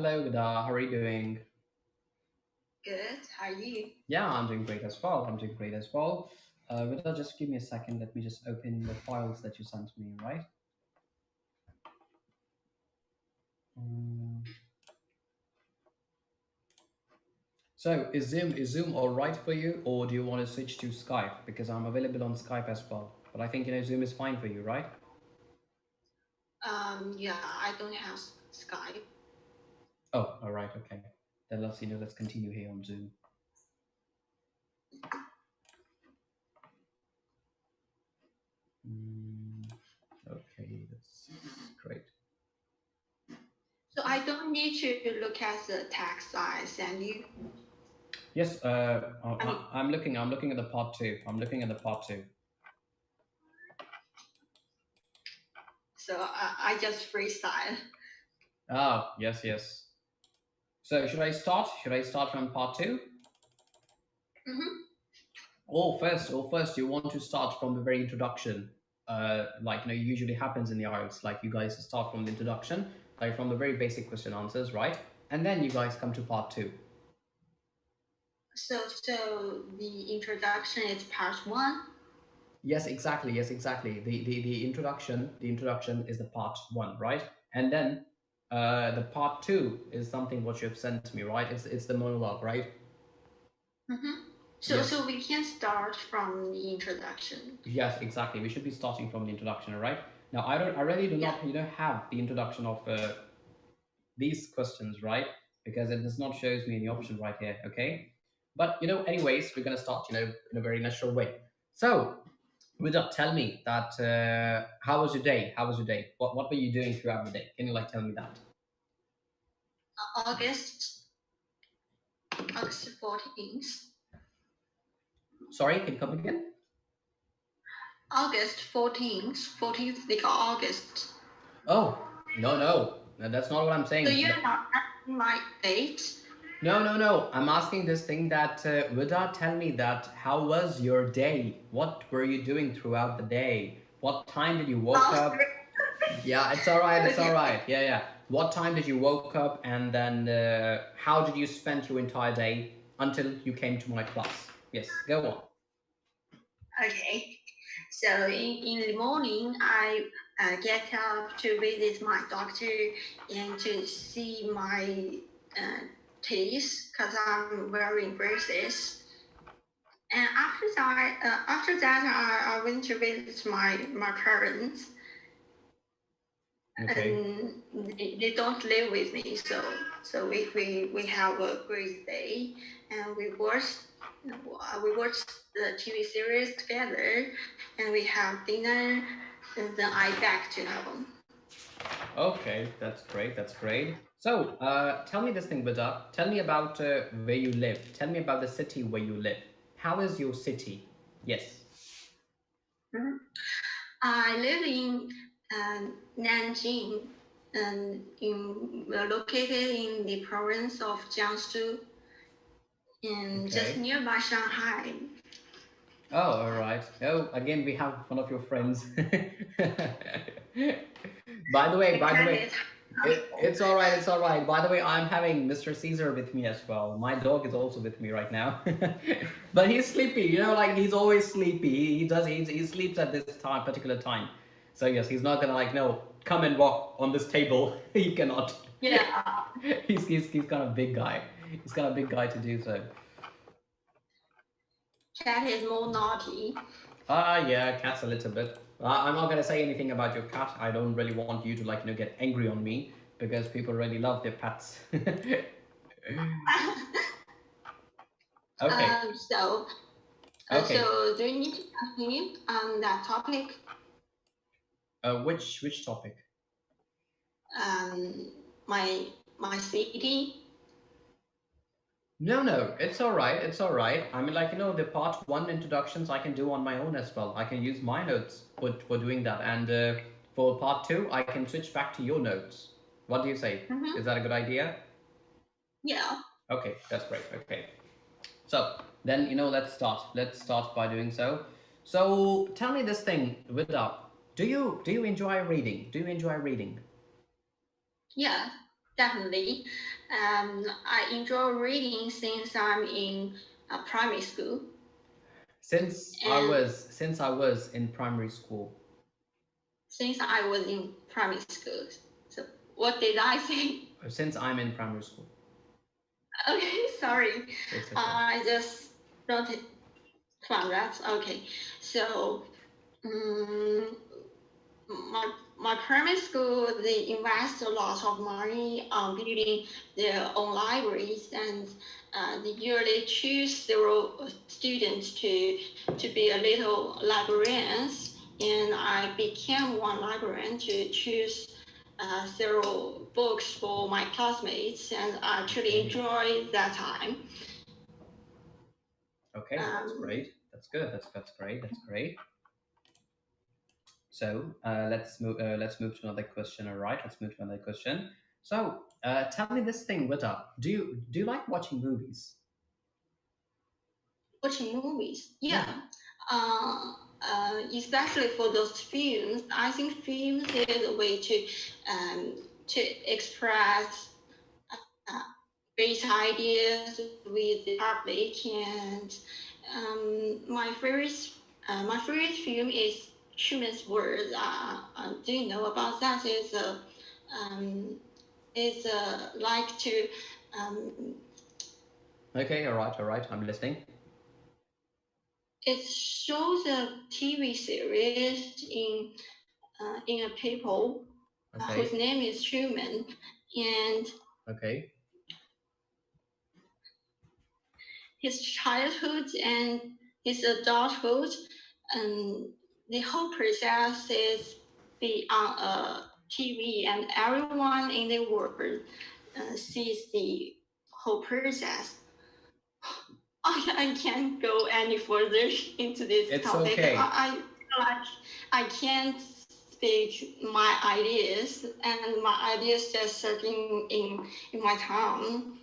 Hello, Vida. How are you doing? Good. How are you? Yeah, I'm doing great as well. I'm doing great as well. Vida, just give me a second. Let me just open the files that you sent me, right? Um, so is Zoom all right for you, or do you want to switch to Skype? Because I'm available on Skype as well. But I think Zoom is fine for you, right? Yeah, I don't have Skype. Oh, all right, okay. Then let's continue here on Zoom. Mm, okay, that's great. So I don't need to look at the text I send you. Yes, I mean, I'm looking. I'm looking at the part two. I'm looking at the part two. so I just freestyle. Ah, yes, yes. So should I start? Should I start from part two? Mm-hmm. Or first, you want to start from the very introduction, like usually happens in the IELTS. Like you guys start from the introduction, like from the very basic question answers, right? And then you guys come to part two. So the introduction is part one. Yes, exactly. Yes, exactly. The introduction is the part one, right? And then the part two is something what you have sent me, right? It's the monologue, right? Mm-hmm. So Yes. so we can start from the introduction. Yes, exactly. We should be starting from the introduction, right? Now, I really do Yeah. not, have the introduction of these questions, right? Because it does not shows me any option right here, okay? But anyways, we're gonna start, in a very natural way. So, Vida, tell me that how was your day? How was your day? What were you doing throughout the day? Can you tell me that? August August 14th. Sorry, can you come again? August 14th. 14th week of August. Oh, no, that's not what I'm So saying. you're not asking my date? No. I'm asking this thing that Vida, tell me that how was your day? What were you doing throughout the day? What time did you woke Oh, up? Yeah, it's all right. It's all okay. right. Yeah. What time did you woke up, and then how did you spend your entire day until you came to my class? Yes, go on. Okay. So in the morning, I get up to visit my doctor and to see my teeth because I'm wearing braces. And after that, I went to visit my parents, Okay. and they don't live with me, so we have a great day, and we watched the TV series together, and we have dinner, and then I back to home. Okay, that's great. That's great. So, tell me this thing, Vida. Tell me about where you live. Tell me about the city where you live. How is your city? Yes. Mhm. I live in Nanjing, and located in the province of Jiangsu, and just Okay. nearby Shanghai. Oh, all right. Oh, again, we have one of your friends. The By the cat way, is it's all right. It's all right. By the way, I'm having Mr. Caesar with me as well. My dog is also with me right now, but he's sleepy. Like he's always sleepy. He sleeps at this time, particular time. So yes, he's not gonna no come and walk on this table. He cannot. Yeah. He's kind of big guy. He's kind of big guy to do so. Cat is more naughty. Yeah, cat's a little bit. I'm not gonna say anything about your cat. I don't really want you to get angry on me because people really love their pets. Okay, So, okay. so do you need to continue on that topic? Which topic? Um, my my city. No, it's all right. It's all right. I mean, the part one introductions I can do on my own as well. I can use my notes for doing that, and for part two, I can switch back to your notes. What do you say? Mm-hmm. Is that a good idea? Yeah. Okay, that's great. Okay. So then let's start. Let's start by doing so. So tell me this thing, Vida. Do you enjoy reading? Do you enjoy reading? Yeah. Definitely. I enjoy reading since I'm in primary school. And Since I was in primary school. since I was in primary school. So what did I say? Since I'm in primary school. Okay, sorry. It's okay. I just don't find that. Okay. So um, my primary school, they invest a lot of money on building their own libraries, and they usually choose several students to be a little librarians. And I became one librarian to choose several books for my classmates, and I truly enjoyed that time. Okay, that's great. That's good. That's great. That's great. So let's move to another question. All right, let's move to another question. So tell me this thing, Vita. Do you like watching movies? Watching movies, Yeah. yeah. Especially for those films, I think films is a way to express uh, basic ideas with the public. And my favorite film is Human's World. Do you know about that? Um, it's like to um, Okay. All right. All right. I'm listening. it shows a TV series in a people whose Okay. name is Truman, and Okay. his childhood and his adulthood, and the whole process is be on a TV, and everyone in the world sees the whole process. I can't go any further into this It's topic. okay. I feel like I can't speak my ideas, and my ideas just stuck in my tongue.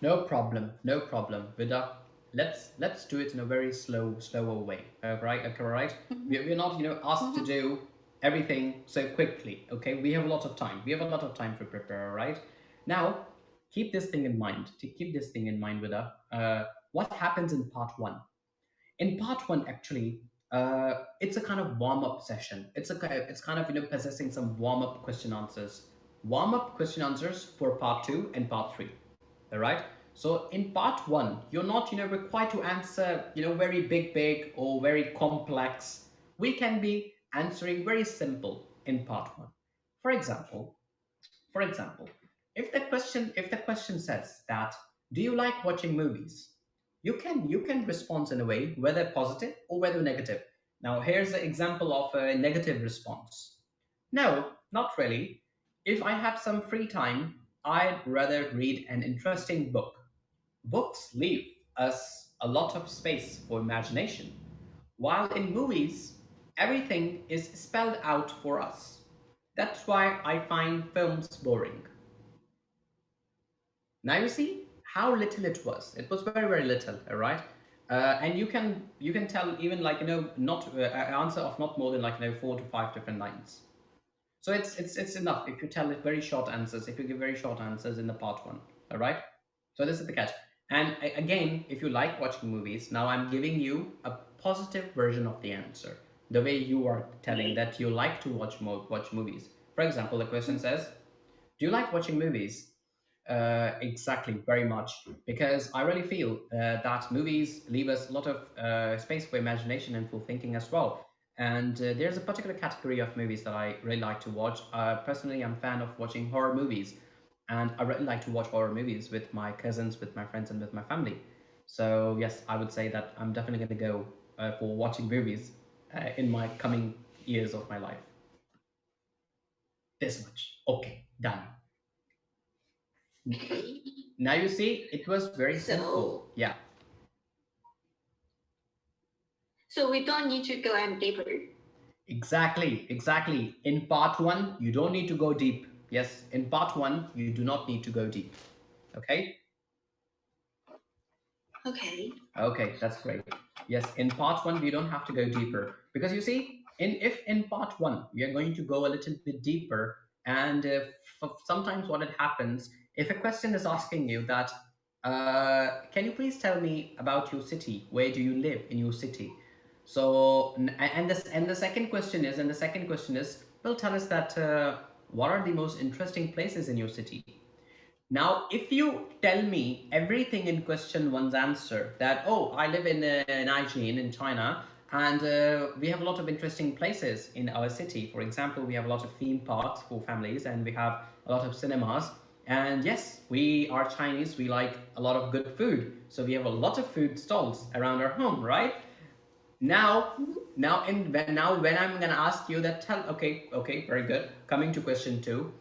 No problem. No problem. Vida, let's do it in a very slower way. Right? Okay. Right. We're not asked to do everything so quickly. Okay. We have a lot of time. We have a lot of time to prepare. All right. Now, keep this thing in mind. To keep this thing in mind, Vida. What happens in part one? In part one, actually, it's a kind of warm up session. It's kind of possessing some warm up question answers for part two and part three. All right. So in part one, you're not required to answer very big or very complex. We can be answering very simple in part one. For example, for example, if the question says that, do you like watching movies? You can respond in a way whether positive or whether negative. Now here's an example of a negative response. No, not really. If I have some free time, I'd rather read an interesting book. Books leave us a lot of space for imagination, while in movies, everything is spelled out for us. That's why I find films boring. Now you see how little it was. It was very little, all right? And you can tell even like not an answer of not more than like 4 to 5 different lines. So it's enough if you tell it very short answers, if you give very short answers in the part one. All right. So this is the catch. And again, if you like watching movies, now I'm giving you a positive version of the answer. The way you are telling that you like to watch movies. For example, the question says, "Do you like watching movies?" Exactly, very much, because I really feel that movies leave us a lot of space for imagination and for thinking as well. And there's a particular category of movies that I really like to watch. Personally, I'm a fan of watching horror movies, and I really like to watch horror movies with my cousins, with my friends, and with my family. So yes, I would say that I'm definitely going to go for watching movies in my coming years of my life. This much. Okay, done. Now you see, it was very simple. So Yeah, so we don't need to go any deeper. exactly, exactly. In part one, you don't need to go deep. Yes, in part one, you do not need to go deep. Okay? Okay. Okay, that's great. Yes, in part one, we don't have to go deeper because you see, in if in part one we are going to go a little bit deeper, And sometimes what it happens, if a question is asking you that, can you please tell me about your city? Where do you live in your city? So, and the second question is, well, tell us that what are the most interesting places in your city? Now, if you tell me everything in question one's answer, that, oh, I live in Aijin in China, and we have a lot of interesting places in our city. For example, we have a lot of theme parks for families, and we have a lot of cinemas. And yes, we are Chinese, we like a lot of good food. So we have a lot of food stalls around our home, right? Now, now when I'm gonna ask you that, tell, okay, very good. Coming to question two,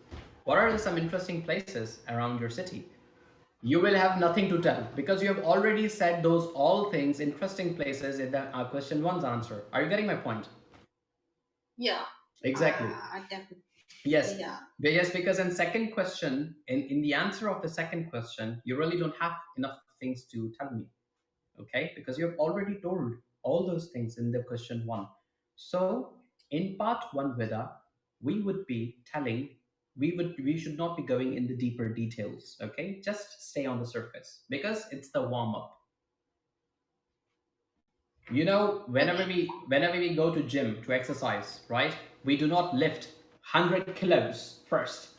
what are some interesting places around your city? You will have nothing to tell because you have already said those all things, interesting places in the question one's answer. Are you getting my point? Yeah. Exactly. I definitely. Yes. Yeah. Yes, because in second question, in the answer of the second question, you really don't have enough things to tell me. Okay, because you have already told all those things in the question one. So in part one, Vida, we would be telling, we should not be going in the deeper details. Okay, just stay on the surface because it's the warm up. You know, Okay. whenever we go to gym to exercise, right, we do not lift 100 kilos first.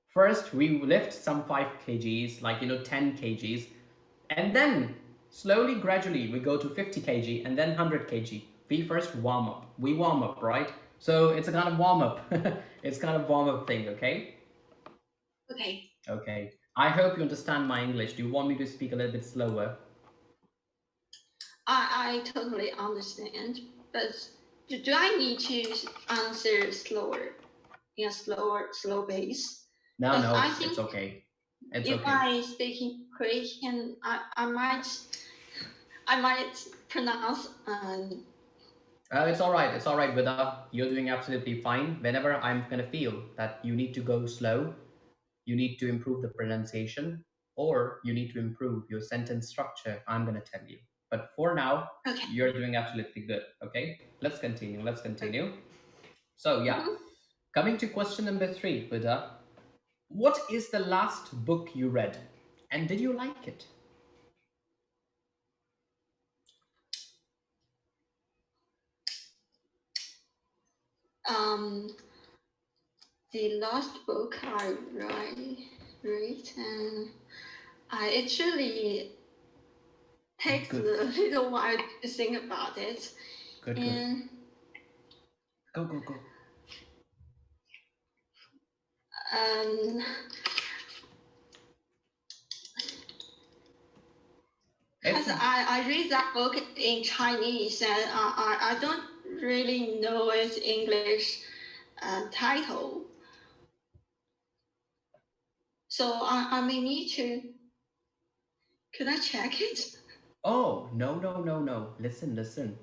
First we lift some 5 kgs, like, 10 kgs, and then slowly, gradually, we go to 50 kg and then 100 kg. We first warm up. We warm up, right? So it's a kind of warm up. It's kind of warm up thing, okay? Okay. Okay. I hope you understand my English. Do you want me to speak a little bit slower? I totally understand, but do I need to answer slower, in a slow pace? No, Because no, I think it's okay. It's if okay. I speak in Korean, I might pronounce It's all right. It's all right, Vida. You're doing absolutely fine. Whenever I'm gonna feel that you need to go slow, you need to improve the pronunciation, or you need to improve your sentence structure, I'm going to tell you. But for now, okay. you're doing absolutely good. Okay, let's continue. Let's Okay. continue. So, yeah, Mhm. coming to question number three, Buddha, what is the last book you read? And did you like it? Um, the last book I read, and I actually takes a Good, little while to think about it, good, good. and Go, go, go. um, It's because I read that book in Chinese, and I don't really know its English title, so I may need to. Could I check it? Oh, no, no, no, no. Listen, listen.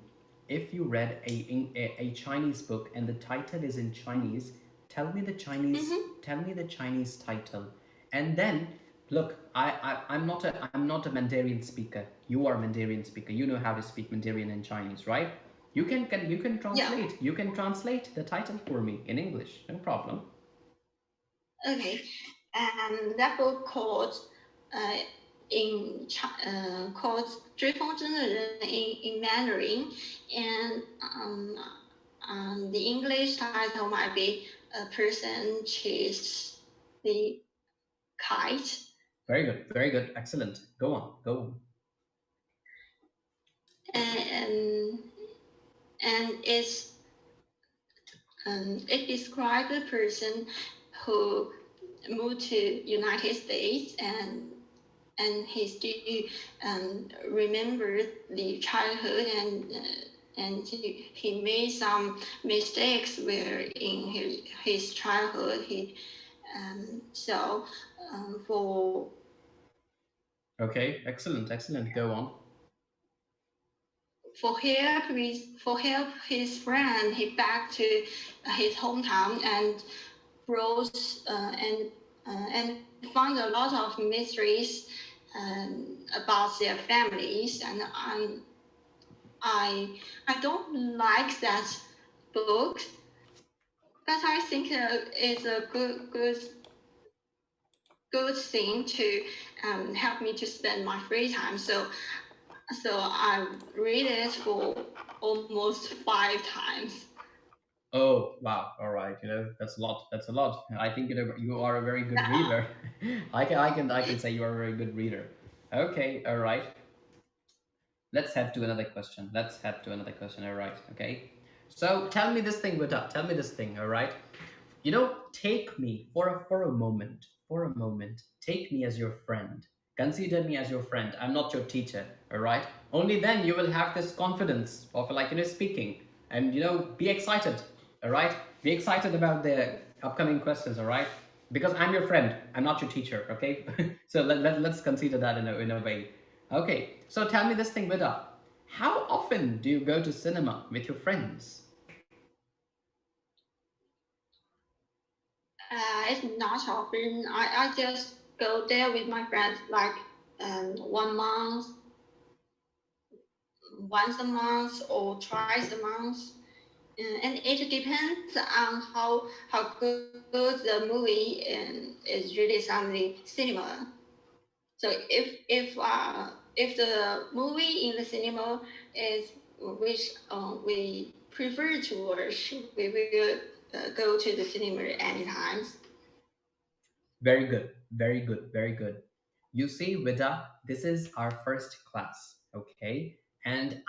If you read a Chinese book and the title is in Chinese, Mm-hmm. tell me the Chinese title. And then look, I'm not a Mandarin speaker. You are a Mandarin speaker. You know how to speak Mandarin and Chinese, right? You can Yeah. translate. You can translate the title for me in English. No problem. Okay. And that book called uh, called 追风筝的人 in Mandarin, and the English title might be A Person Chased the Kite, Very good. Very good. Excellent. Go on. Go on. and and it describes a person who moved to United States, and he still remember the childhood, and he made some mistakes where in his childhood he so for Okay. Excellent. Excellent. Go on. help his friend he back to his hometown and brought and found a lot of mysteries about their families, and I I don't like that book but I think it's a good thing to help me to spend my free time. So I read it for almost 5 times. Oh, wow. All right. That's a lot. That's a lot. I think you are a very good reader. I can say you are a very good reader. Okay. All right. Let's head to another question. Let's head to another question. All right. Okay. So tell me this thing, Buddha. Tell me this thing. All right. Take me for a moment. For a moment. Take me as your friend. Consider me as your friend. I'm not your teacher. All right. Only then you will have this confidence of speaking, and be excited. All right. Be excited about the upcoming questions. All right. Because I'm your friend. I'm not your teacher. Okay. So let's consider that in a way. Okay, so tell me this thing, Vida. How often do you go to cinema with your friends? It's not often. I just go there with my friends like 1 month, once a month or twice a month. And it depends on how good the movie is released on the cinema. So if the movie in the cinema is which we prefer to watch, we will go to the cinema anytime. Very good, very good, very good. You see, Vida, this is our first class, okay? Mm-hmm.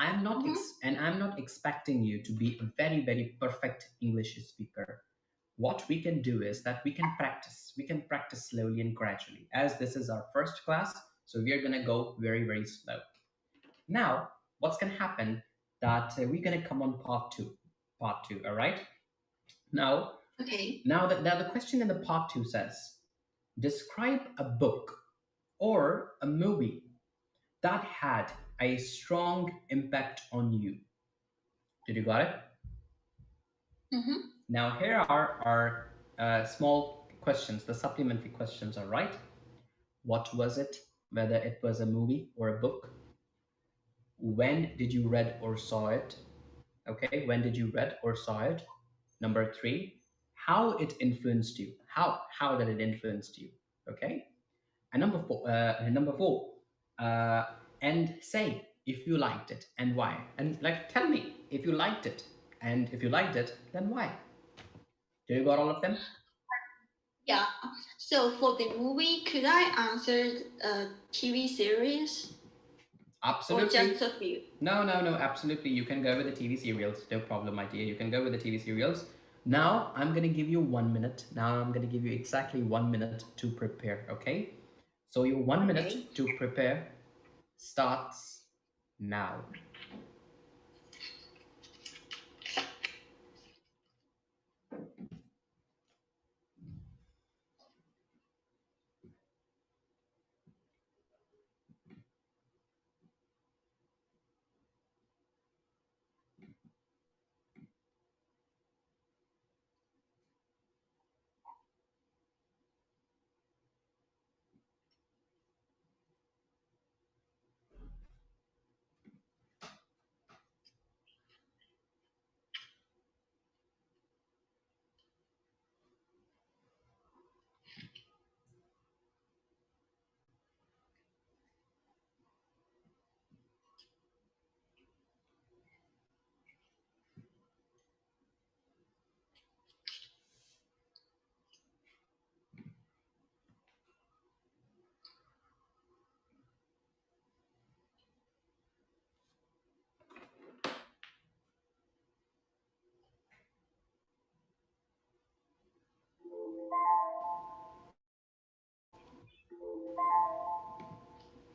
And I'm not expecting you to be a very, very perfect English speaker. What we can do is that we can practice. We can practice slowly and gradually. As this is our first class, so we are gonna go very, very slow. Now, what's gonna happen? That we're gonna come on part two. All right. Now, Okay. the question in the part two says, describe a book or a movie that had a strong impact on you. Did you got it? Mm-hmm. Now, here are our small questions, the supplementary questions. All right. What was it? Whether it was a movie or a book. When did you read or saw it? Okay, when did you read or saw it? Number three, how it influenced you. How did it influence you? Okay, and number four, uh, and say if you liked it and why. And like, tell me if you liked it, and if you liked it, then why. Do you got all of them? Yeah. So for the movie, could I answer TV series or Absolutely. just a few? No, no, no, absolutely. You can go with the TV serials. No problem, my dear. You can go with the TV serials. Now, I'm going to give you 1 minute. Now, I'm going to give you exactly 1 minute to prepare, okay? So, your 1 minute Okay. to prepare starts now.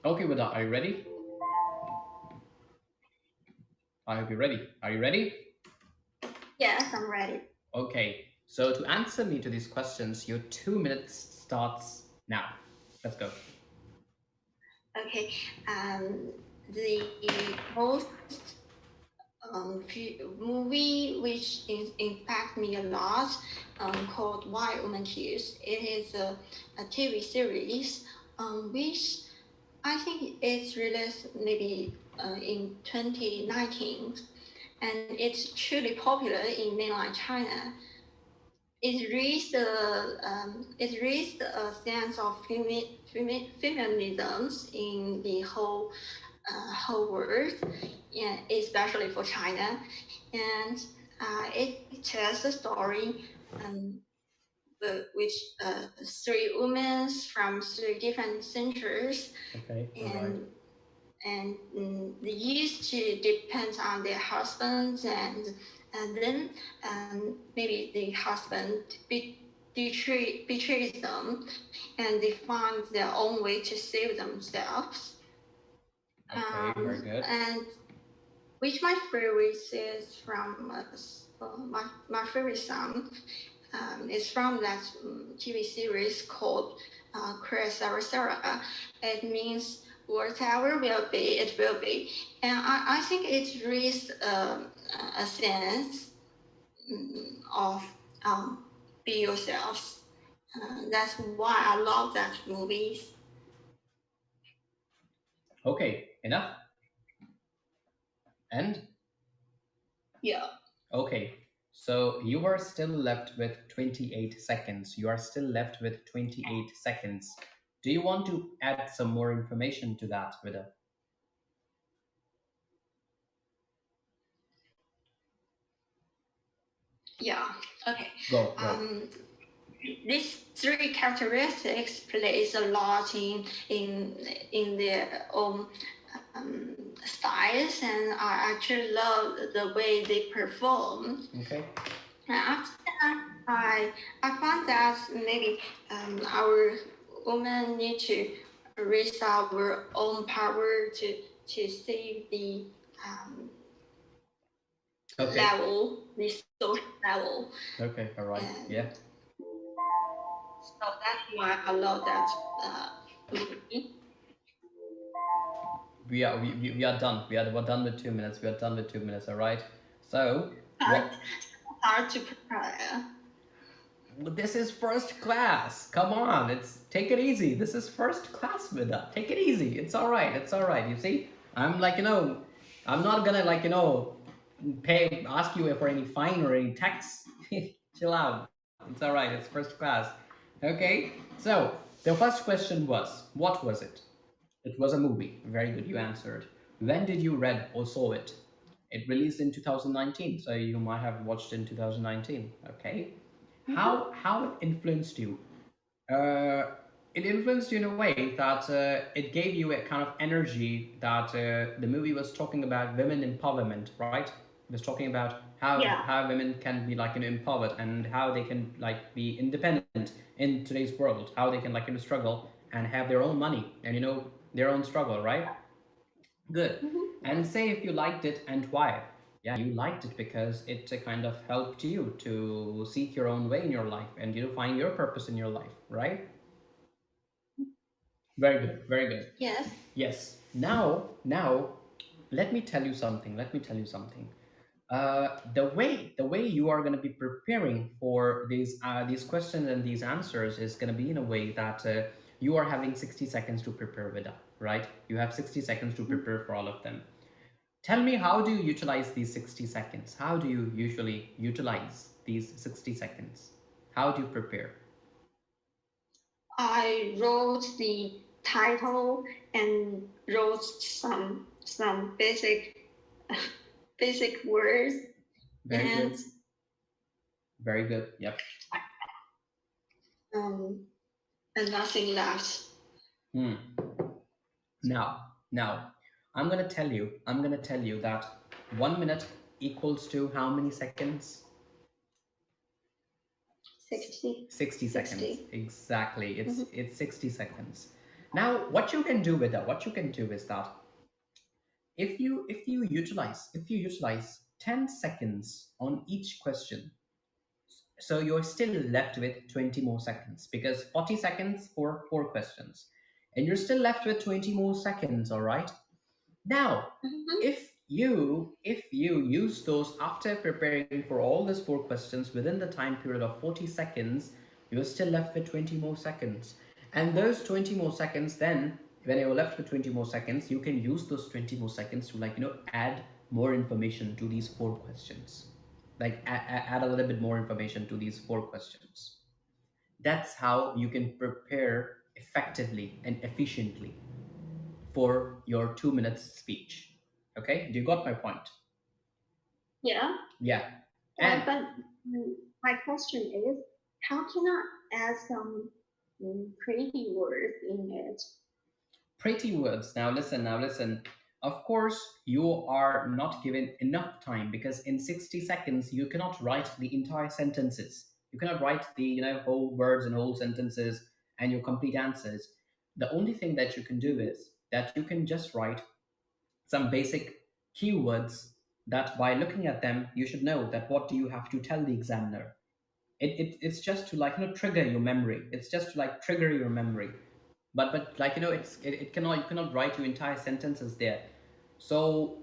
Okay, Veda, are you ready? I hope you're ready. Are you ready? Yes, I'm ready. Okay, so to answer me to these questions, your 2 minutes starts now. Let's go. Okay. The most movie which impact me a lot called Why Women Kills. It is a TV series which I think it's released maybe in 2019, and it's truly popular in mainland China. it raised a sense of feminism in the whole world, and especially for China. And it tells the story um, which three women from three different centuries, Okay, all right. and they used to depend on their husbands, and then maybe the husband betrays them, and they find their own way to save themselves. Okay, very good. And which my favorite is from my favorite song is from that TV series called Chris Sarah. It means whatever will be, it will be. And I think it raised a sense of be yourselves. That's why I love that movies. Okay, enough. And Yeah. okay, so you are still left with 28 seconds. You are still left with 28 seconds. Do you want to add some more information to that, Vida? Yeah. Okay. Go, go. These three characteristics plays a lot in their own styles, and I actually love the way they perform. Okay. And after that, I found that maybe our women need to raise our own power to save the Okay. level, the social level. Okay, all right. Yeah. So that's why I love that movie. We are done. We're done with 2 minutes. We are done with 2 minutes. All right. So Hard, what? hard to prepare. This is first class. Come on, it's take it easy. This is first class, Vida. Take it easy. It's all right. It's all right. You see, I'm like I'm not gonna pay ask you for any fine or any tax. Chill out. It's all right. It's first class. Okay. So the first question was, what was it? It was a movie. Very good. You answered. When did you read or saw it? It released in 2019, so you might have watched in 2019. Okay. How it influenced you? Uh, it influenced you in a way that it gave you a kind of energy that the movie was talking about women empowerment, right? It was talking about how women can be empowered and how they can be independent in today's world, how they can struggle and have their own money and their own struggle, right? Good. And say if you liked it and why. Yeah, you liked it because it kind of helped you to seek your own way in your life and find your purpose in your life, right? Very good, very good. Yes. Yes. Now, let me tell you something. Let me tell you something. The way you are going to be preparing for these questions and these answers is going to be in a way that you are having 60 seconds to prepare with that, right? You have 60 seconds to prepare for all of them. Tell me, how do you utilize these 60 seconds? How do you usually utilize these 60 seconds? How do you prepare? I wrote the title and wrote some basic words, Very and good. Very good. Yep. um, and nothing left. Hmm. Now, I'm gonna tell you that 1 minute equals to how many seconds? 60. 60 seconds. 60. Exactly. It's 60 seconds. Now, what you can do with that, what you can do is that if you utilize 10 seconds on each question, so you're still left with 20 more seconds because 40 seconds for 4 questions, and you're still left with 20 more seconds, all right? Now, if you use those after preparing for all these 4 questions within the time period of 40 seconds, you're still left with 20 more seconds. And those 20 more seconds, then when you're left with 20 more seconds, you can use those 20 more seconds to add more information to these 4 questions. like add a little bit more information to these four questions. That's how you can prepare effectively and efficiently for your 2 minutes speech. Okay, do you got my point? Yeah. Yeah. And But my question is, how can I add some pretty words in it? pretty words. Now listen. Of course, you are not given enough time because in 60 seconds you cannot write the entire sentences. You cannot write the whole words and whole sentences and your complete answers. The only thing that you can do is that you can just write some basic keywords that by looking at them you should know that what do you have to tell the examiner. It's just to trigger your memory. It's just to trigger your memory. But it cannot, you cannot write your entire sentences there. So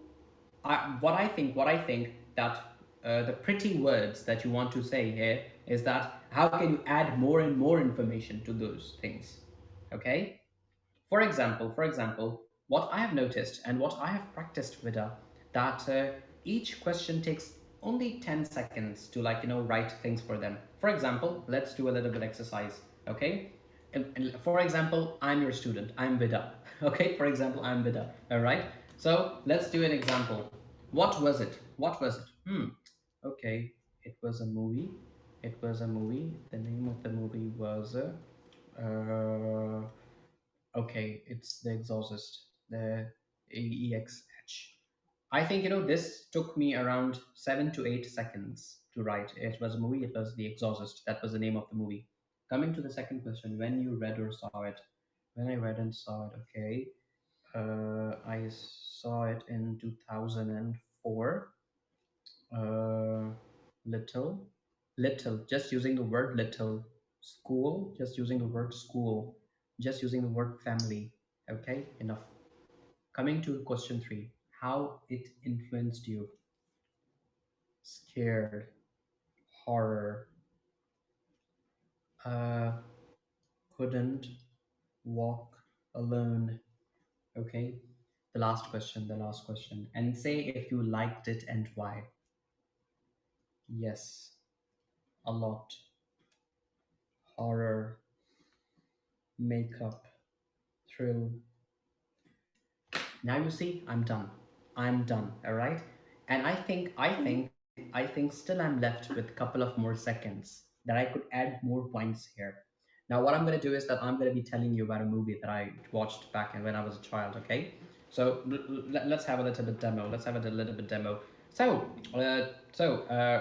what I think that the pretty words that you want to say here is that how can you add more and more information to those things. Okay, for example, what I have noticed and what I have practiced with that each question takes only 10 seconds to write things for them. For example, let's do a little bit exercise. Okay, and for example, I'm your student. I'm Vida. Okay, for example, I'm Vida. All right. So let's do an example. What was it? What was it? Okay, it was a movie. It was a movie. The name of the movie was. Uh, Okay, it's the Exorcist, the EXH. I think this took me around 7 to 8 seconds to write. It was a movie. It was the Exorcist. That was the name of the movie. Coming to the second question, when you read or saw it? When I read and saw it, okay. I saw it in 2004. Uh, little, little. Just using the word little. School. Just using the word school. Just using the word family. Okay, enough. Coming to question three, how it influenced you. Scared, horror, uh, couldn't walk alone. Okay, the last question, and say if you liked it and why. Yes, a lot. Horror, makeup, thrill. Now you see, I'm done. I'm done. All right. And I think still I'm left with a couple of more seconds that I could add more points here. Now what I'm gonna do is that I'm gonna be telling you about a movie that I watched back when I was a child. Okay. So let's have a little bit demo. Let's have a little bit demo. So,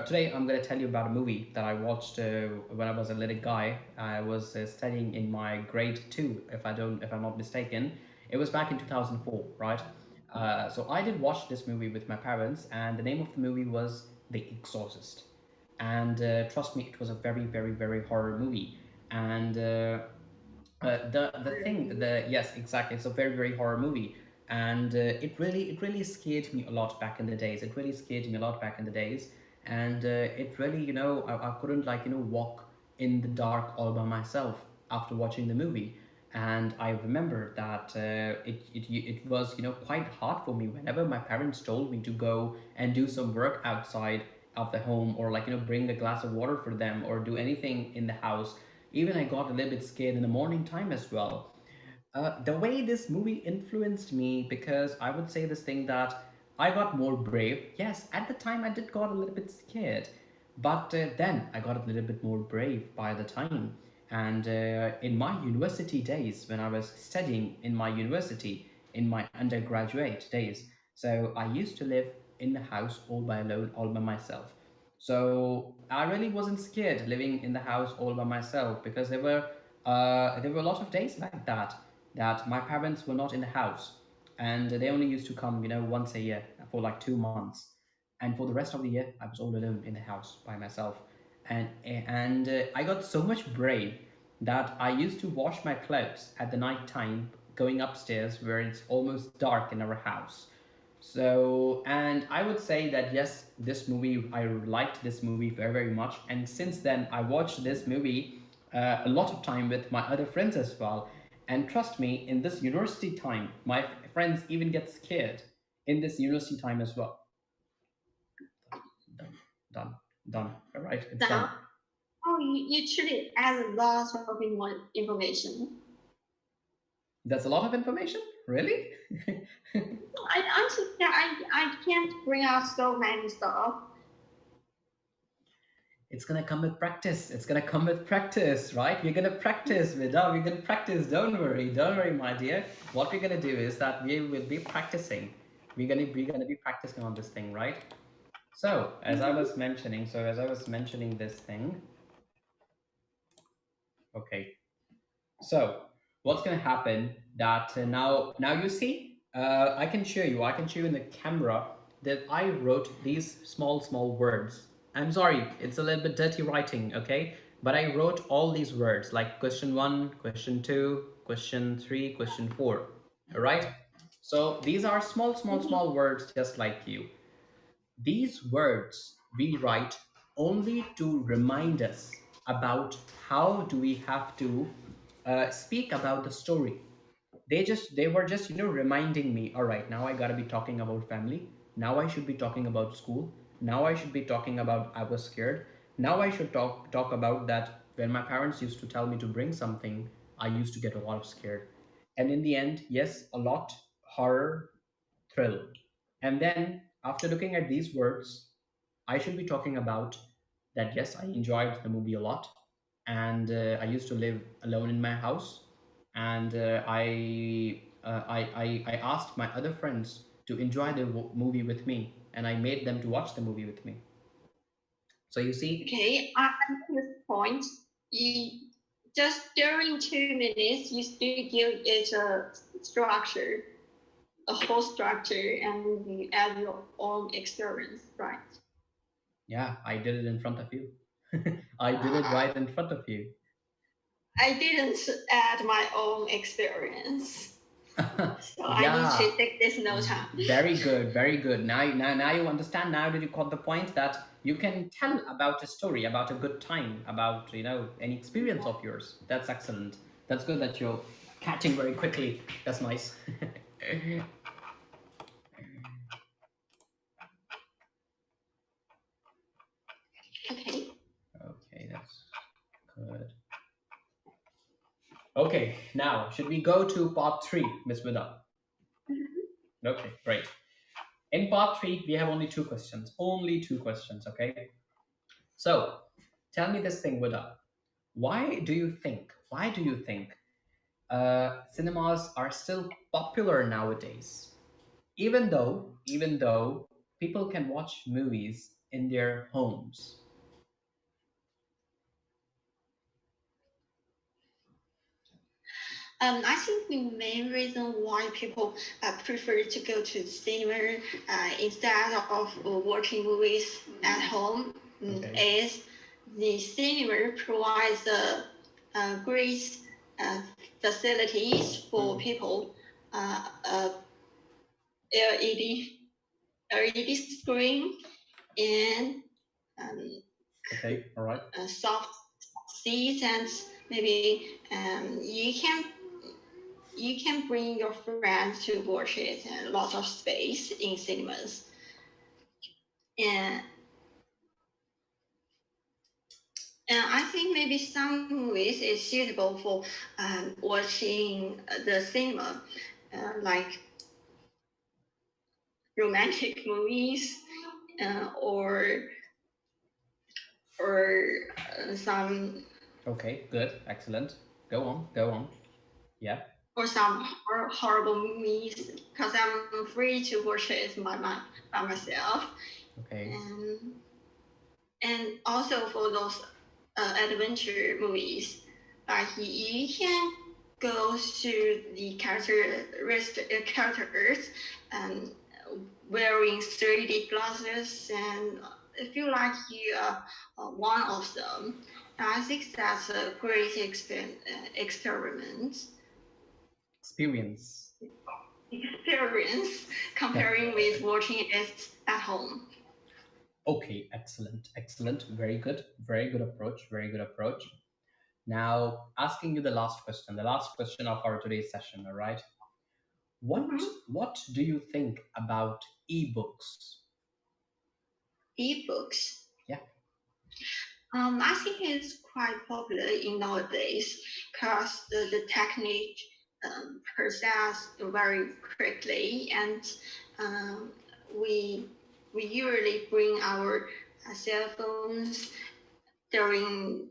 today I'm going to tell you about a movie that I watched when I was a little guy. I was studying in my grade two, if I'm not mistaken. It was back in 2004, right? So I did watch this movie with my parents, and the name of the movie was The Exorcist. And trust me, it was a very, very, very horror movie. And the thing the yes, exactly, it's a very, very horror movie. And it really scared me a lot back in the days. It really scared me a lot back in the days. And it really, I couldn't walk in the dark all by myself after watching the movie. And I remember that it was quite hard for me whenever my parents told me to go and do some work outside of the home, or bring a glass of water for them, or do anything in the house. Even I got a little bit scared in the morning time as well. The way this movie influenced me, because I would say this thing that I got more brave. Yes, at the time I did got a little bit scared, but then I got a little bit more brave by the time. And in my university days, when I was studying in my university, in my undergraduate days, so I used to live in the house all by alone, all by myself. So I really wasn't scared living in the house all by myself, because there were a lot of days like that my parents were not in the house, and they only used to come once a year for like 2 months. And for the rest of the year I was all alone in the house by myself. And I got so much brave that I used to wash my clothes at the night time, going upstairs where it's almost dark in our house. So, and I would say that yes, this movie, I liked this movie very, very much. And since then, I watched this movie a lot of time with my other friends as well. And trust me, in this university time, my friends even get scared in this university time as well. Done. Done. Done. All right, it's done. Now, oh, you treat it as a lot of information. That's a lot of information? Really? I can't bring out so many stuff. It's gonna come with practice. It's gonna come with practice, right? We're gonna practice, Vida. We're gonna practice. Don't worry, my dear. What we're gonna do is that we will be practicing. We're gonna be practicing on this thing, right? So as I was mentioning this thing, okay. So what's going to happen that now you see, I can show you. I can show you in the camera that I wrote these small words. I'm sorry, it's a little bit dirty writing, okay? But I wrote all these words like question 1, question 2, question 3, question 4. All right? So these are small words just like you. These words we write only to remind us about how do we have to speak about the story. They were just reminding me, all right, now I got to be talking about family, now I should be talking about school, now I should be talking about I was scared, now I should talk about that when my parents used to tell me to bring something, I used to get a lot of scared. And in the end, yes, a lot horror, thrill. And then after looking at these words, I should be talking about that yes, I enjoyed the movie a lot, and I used to live alone in my house, and I asked my other friends to enjoy the movie with me, and I made them to watch the movie with me. So you see, Okay, at this point, you just during 2 minutes, you still give it a structure, a whole structure, and you add your own experience, right? yeah, I did it in front of you. I did it Uh, right in front of you. I didn't add my own experience, so I need Yeah, to take this note down. very good, very good. Now you understand. Now did you caught the point that you can tell about a story, about a good time, about any experience of yours. That's excellent. That's good that you're catching very quickly. That's nice. Okay. Okay, that's good. Okay, now should we go to part 3, Miss Vida? Okay, great. In part 3, we have only 2 questions. Only 2 questions. Okay. So, tell me this thing, Vida. Why do you think? Why do you think cinemas are still popular nowadays, even though people can watch movies in their homes? I think the main reason why people prefer to go to the cinema instead of watching movies at home Okay. is the cinema provides great uh, facilities for people, LED, LED screen, and um, Okay. All right. soft seats, and maybe you can bring your friends to watch it and lots of space in cinemas. And I think maybe some movies is suitable for watching the cinema, like romantic movies or some Okay. Good. Excellent. Go on. Go on. Yeah. or some horrible movies because I'm free to watch it by myself. Okay. And also for those adventure movies, like you can go to the characters and wearing 3D glasses and feel like you are one of them. And I think that's a great Experience. experience comparing with watching it at home. Okay. Excellent. Excellent. Very good. Very good approach. Very good approach. Now, asking you the last question of our today's session. All right. What Mm-hmm. what do you think about ebooks? Ebooks. Yeah. I think it's quite popular in nowadays because the technique process very quickly, and um, we we usually bring our cell phones during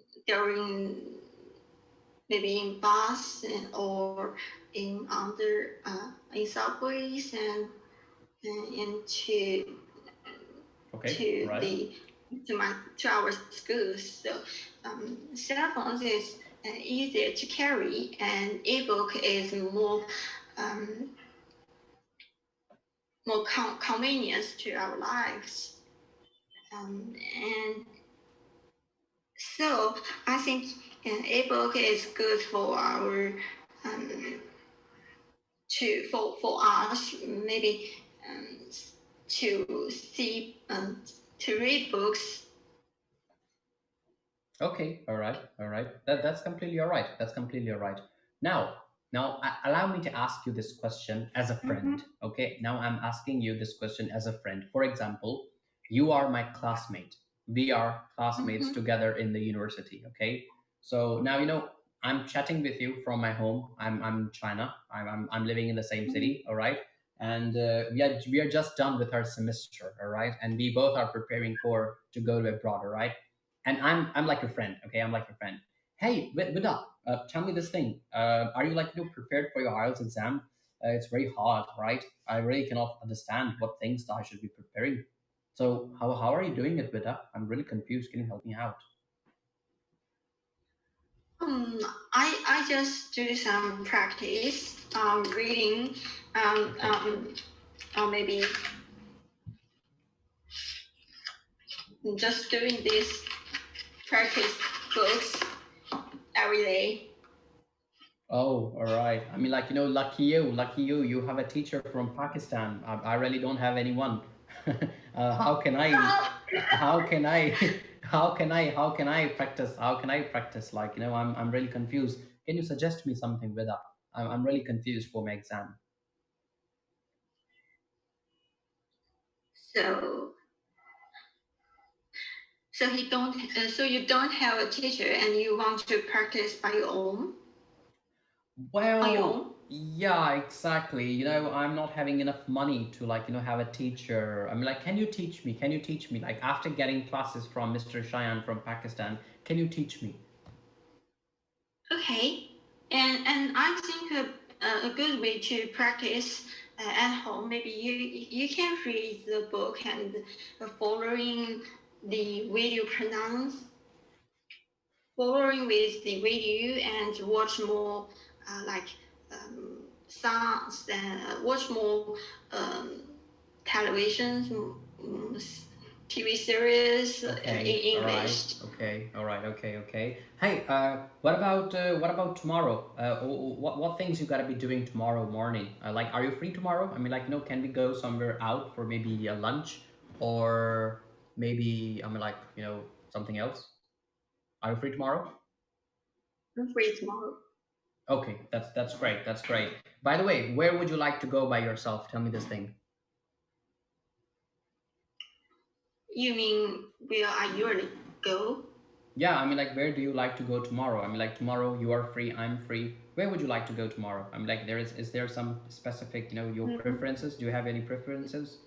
maybe in bus or in under in subways and Okay, to right. the to our schools. So cell phones is easier to carry, and ebook is um, more convenience to our lives. And so I think an ebook is good for our um, for us maybe to see to read books. Okay, all right, all right. That's completely all right. That's completely all right. Now, allow me to ask you this question as a friend. Mm-hmm. Okay, now I'm asking you this question as a friend. For example, you are my classmate. We are classmates Mm-hmm. together in the university. Okay, so now I'm chatting with you from my home. I'm in China. I'm living in the same city. All right, and we are just done with our semester. All right, and we both are preparing for to go to abroad. All right, and I'm like your friend. Okay, I'm like your friend. Hey, Vida, tell me this thing. Are you like prepared for your IELTS exam? It's very hard, right? I really cannot understand what things I should be preparing. So how are you doing it, Vida? I'm really confused. Can you help me out? Um, I just do some practice, reading, Okay. or maybe just doing this practice books every day. Oh, all right. I mean, like, lucky you, lucky you. You have a teacher from Pakistan. I really don't have anyone. How can I, how can I, how can I practice? How can I practice? Like, I'm really confused. Can you suggest me something with that? I'm really confused for my exam. So so you don't have a teacher and you want to practice by your own on your Well, own. yeah, exactly. I'm not having enough money to like, have a teacher. I mean, like, can you teach me? Can you teach me? Like, after getting classes from Mr. Shayan from Pakistan, can you teach me? Okay, and I think a good way to practice at home, maybe you can read the book and following the way you pronounce, following with the video and watch more like songs and watch more um, televisions, TV series in Okay, all right. English. Okay, all right. Okay, okay. Hey, what about tomorrow? What things you gotta be doing tomorrow morning? Like, are you free tomorrow? I mean, like, can we go somewhere out for maybe a lunch, or maybe I mean, like, something else? Are you free tomorrow? I'm free tomorrow. Okay, that's great. That's great. By the way, where would you like to go by yourself? Tell me this thing. You mean where I usually go? Yeah, I mean, like, where do you like to go tomorrow? I mean, like, tomorrow you are free, I'm free. Where would you like to go tomorrow? I mean, like, is there some specific, your Mm, preferences? Do you have any preferences?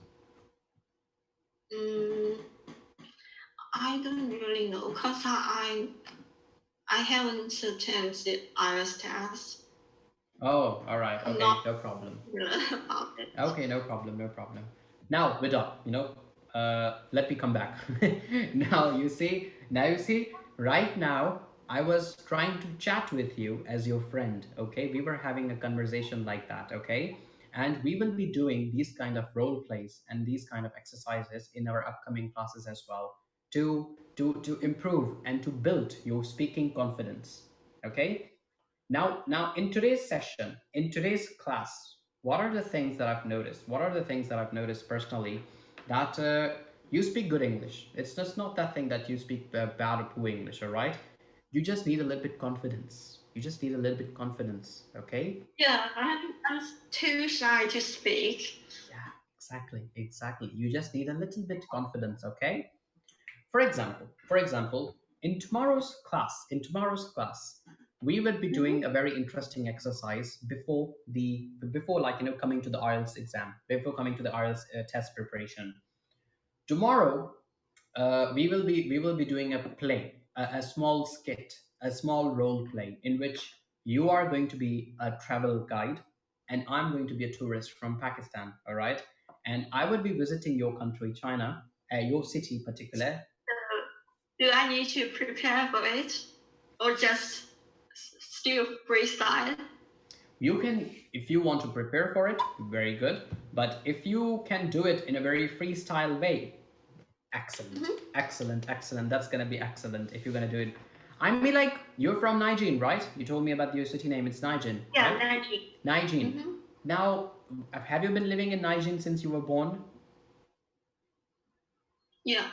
mm, I don't really know because I haven't attempted IELTS test. Oh, all right. I'm Okay, not no problem. sure about it. Okay, no problem, no problem. Now, Vida, let me come back. Now you see, right now, I was trying to chat with you as your friend, okay? We were having a conversation like that, okay? And we will be doing these kind of role plays and these kind of exercises in our upcoming classes as well to improve and to build your speaking confidence, okay? Now, in today's session, in today's class, what are the things that I've noticed? What are the things that I've noticed personally that you speak good English? It's just not that thing that you speak bad or poor English, all right? You just need a little bit confidence. You just need a little bit confidence, okay? Yeah, I'm too shy to speak. Yeah, exactly, exactly. You just need a little bit confidence, okay? For example, in tomorrow's class, we will be doing a very interesting exercise before like coming to the IELTS exam, before coming to the IELTS test preparation. Tomorrow, we will be doing a play, a small skit, a small role play in which you are going to be a travel guide and I'm going to be a tourist from Pakistan. All right, and I would be visiting your country, China, your city particular. Do I need to prepare for it, or just still freestyle? You can, if you want to prepare for it, very good. But if you can do it in a very freestyle way, excellent, Mm-hmm. excellent, excellent. That's gonna be excellent if you're gonna do it. I mean, like, you're from Nijin, right? You told me about your city name. It's Nijin, Yeah, right? 90. Nijin. Mm-hmm. Now, have you been living in Nijin since you were born? Yeah.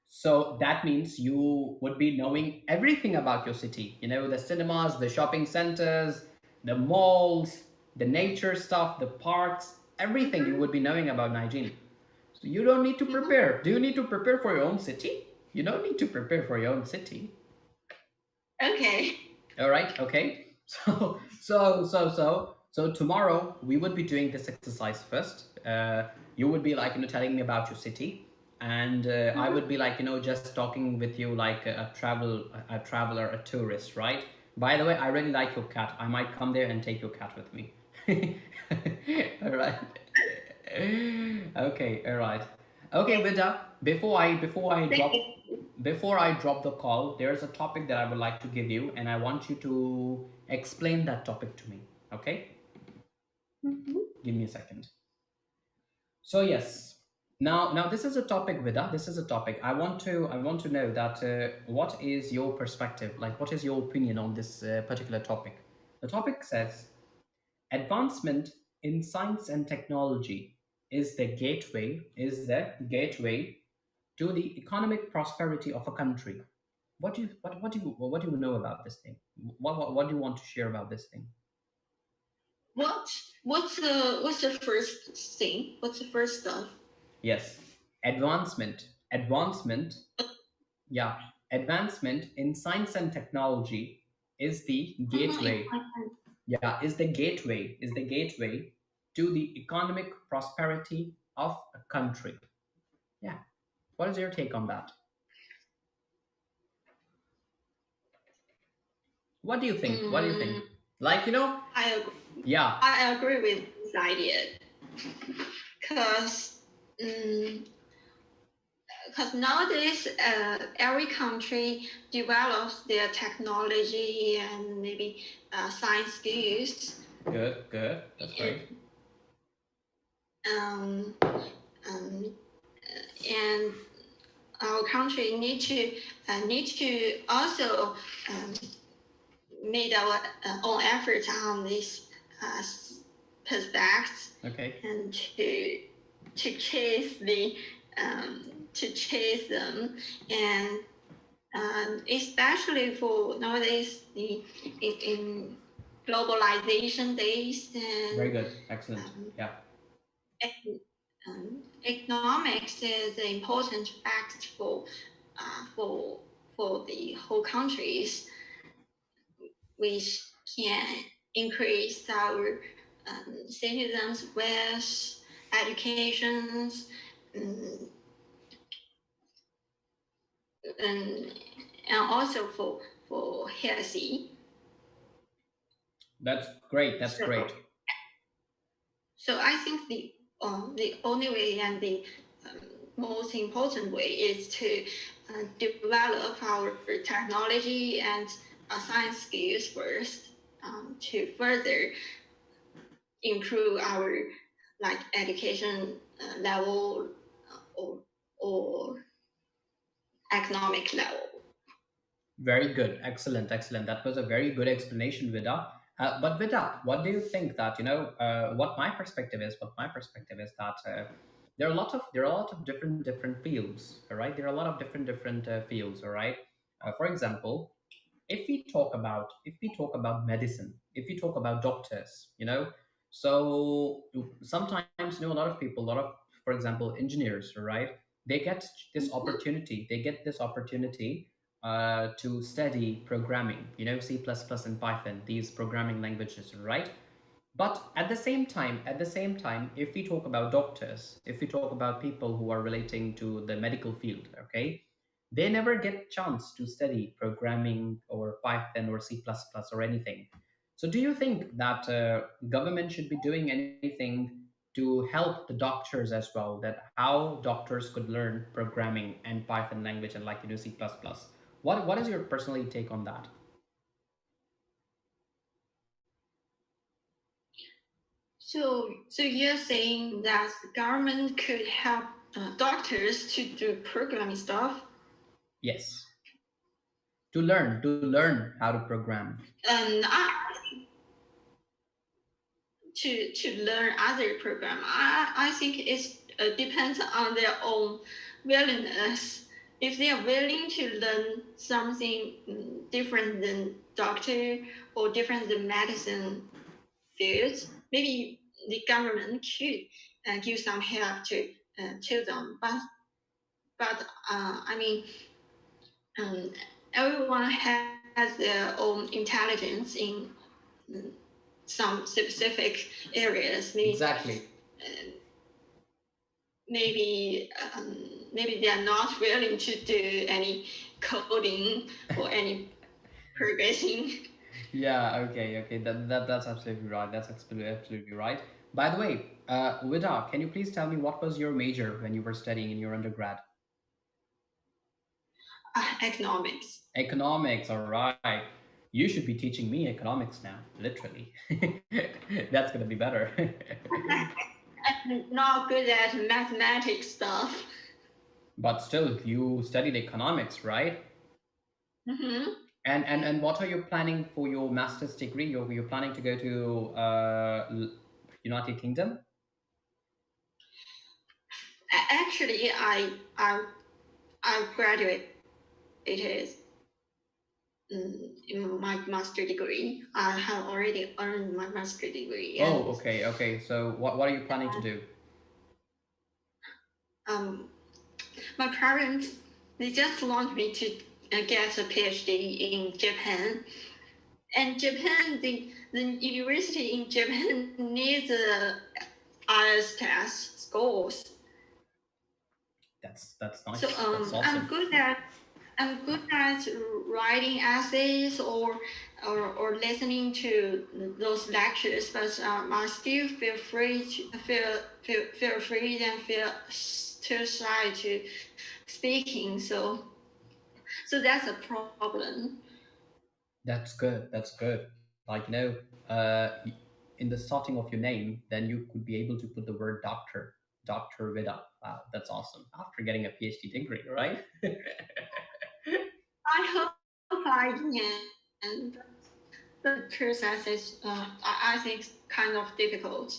So that means you would be knowing everything about your city. The cinemas, the shopping centers, the malls, the nature stuff, the parks, everything you Mm-hmm. would be knowing about Nijin. So you don't need to Mm-hmm. prepare. Do you need to prepare for your own city? You don't need to prepare for your own city. Okay. All right. Okay. So tomorrow we would be doing this exercise first. You would be like telling me about your city, and I Mm-hmm. would be like just talking with you like a traveler, a tourist, right? By the way, I really like your cat. I might come there and take your cat with me. All right. Okay. All right. Okay, Vida. Thank you. Before I drop the call, there's a topic that I would like to give you, and I want you to explain that topic to me. Okay? Mm-hmm. Give me a second. So yes, now this is a topic, Vida. This is a topic. I want to know that what is your perspective, like what is your opinion on this particular topic? The topic says advancement in science and technology is the gateway to the economic prosperity of a country. What do you know about this thing? What do you want to share about this thing? What? What's the first thing? What's the first stuff? Yes, advancement. Yeah, advancement in science and technology is the gateway. Mm-hmm. Yeah, is the gateway to the economic prosperity of a country. Yeah. What is your take on that? What do you think? What do you think? Mm, Like, I agree. yeah, I agree with this idea, because nowadays every country develops their technology and maybe science skills. good, good. That's great. Um, um, and our country need to also um, made our own efforts on these uh, perspectives, Okay. and to chase the to chase them, and especially for nowadays in globalization days, Very and good. Excellent. um, Yeah. economics is an important fact uh, for for the whole countries, which can increase our citizens' wealth, educations, um, and, and also for healthy. That's great. That's So great. so I think the only way and the um, most important way is to develop our technology and science skills first, to further improve our like education level, or economic level. Very good. Excellent. Excellent. That was a very good explanation, Vida. But Vida, what do you think that what my perspective is? What my perspective is that there are a lot of different fields. All right, there are a lot of different fields. All right. For example, if we talk about medicine, if we talk about doctors, so sometimes a lot of people, for example, engineers, right? they get this Mhm. opportunity. They get this opportunity to study programming. C++ and Python, these programming languages, right? But at the same time, if we talk about doctors, if we talk about people who are relating to the medical field, okay, they never get chance to study programming or Python or C++ or anything. So do you think that government should be doing anything to help the doctors as well, that how doctors could learn programming and Python language and C++? What is your personally take on that? So you're saying that the government could help doctors to do programming stuff, Yes, to learn how to program. and to learn other program. I think it depends on their own willingness. If they are willing to learn something different than doctor or different than medicine fields, maybe the government could give some help to them. But I mean, um, everyone has their own intelligence in mm, some specific areas. Exactly. Uh, maybe maybe they are not willing to do any coding or any progressing. Yeah, okay. That's absolutely right. That's absolutely right. By the way, Vida, can you please tell me what was your major when you were studying in your undergrad? Economics. Economics, all right. You should be teaching me economics now, literally. That's gonna be better. I'm not good at mathematics stuff. But still, you studied economics, right? Mm-hmm. And what are you planning for your master's degree? You're planning to go to United Kingdom? Actually, I graduated in my master degree. I have already earned my master degree, Oh, and okay. So what are you planning to do? um, my parents they just want me to get a PhD in Japan. And Japan, the university in Japan needs IELTS test scores. That's So nice. That's awesome. I'm good at writing essays or listening to those lectures, but I still feel free to feel free and feel too shy to speaking. So that's a problem. That's good. That's good. In the starting of your name, then you could be able to put the word doctor, Doctor Vida. Wow, that's awesome. After getting a PhD degree, right? I hope I can. The process is, I think, kind of difficult.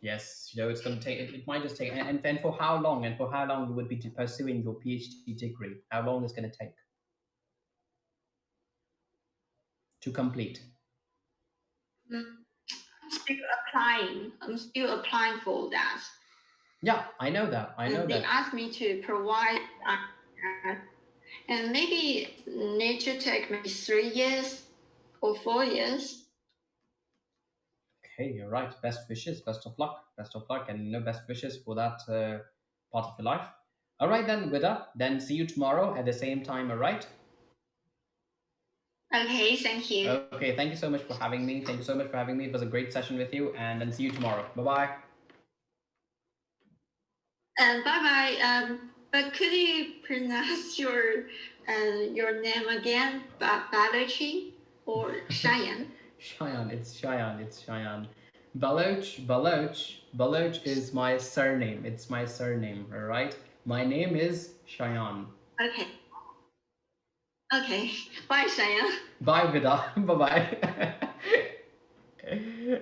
Yes, it's going to take. It might just take. And for how long? And for how long you would be pursuing your PhD degree? How long is going to take to complete? Mm, I'm still applying. I'm still applying for that. Yeah, I know that. I know And they that. asked me to provide, and maybe need to take maybe 3 years or 4 years. Okay, you're right. Best wishes. Best of luck, and best wishes for that part of your life. All right then, Vida. Then see you tomorrow at the same time. All right. Okay, thank you. Okay. Thank you so much for having me. Thank you so much for having me. It was a great session with you, and then see you tomorrow. Bye bye. And bye bye. But could you pronounce your name again? Balachi or Cheyenne? Cheyenne. It's Cheyenne. It's Cheyenne. Baloch is my surname. It's my surname. All right. My name is Cheyenne. Okay. Okay. Bye, Cheyenne. Bye, Vida. Bye bye.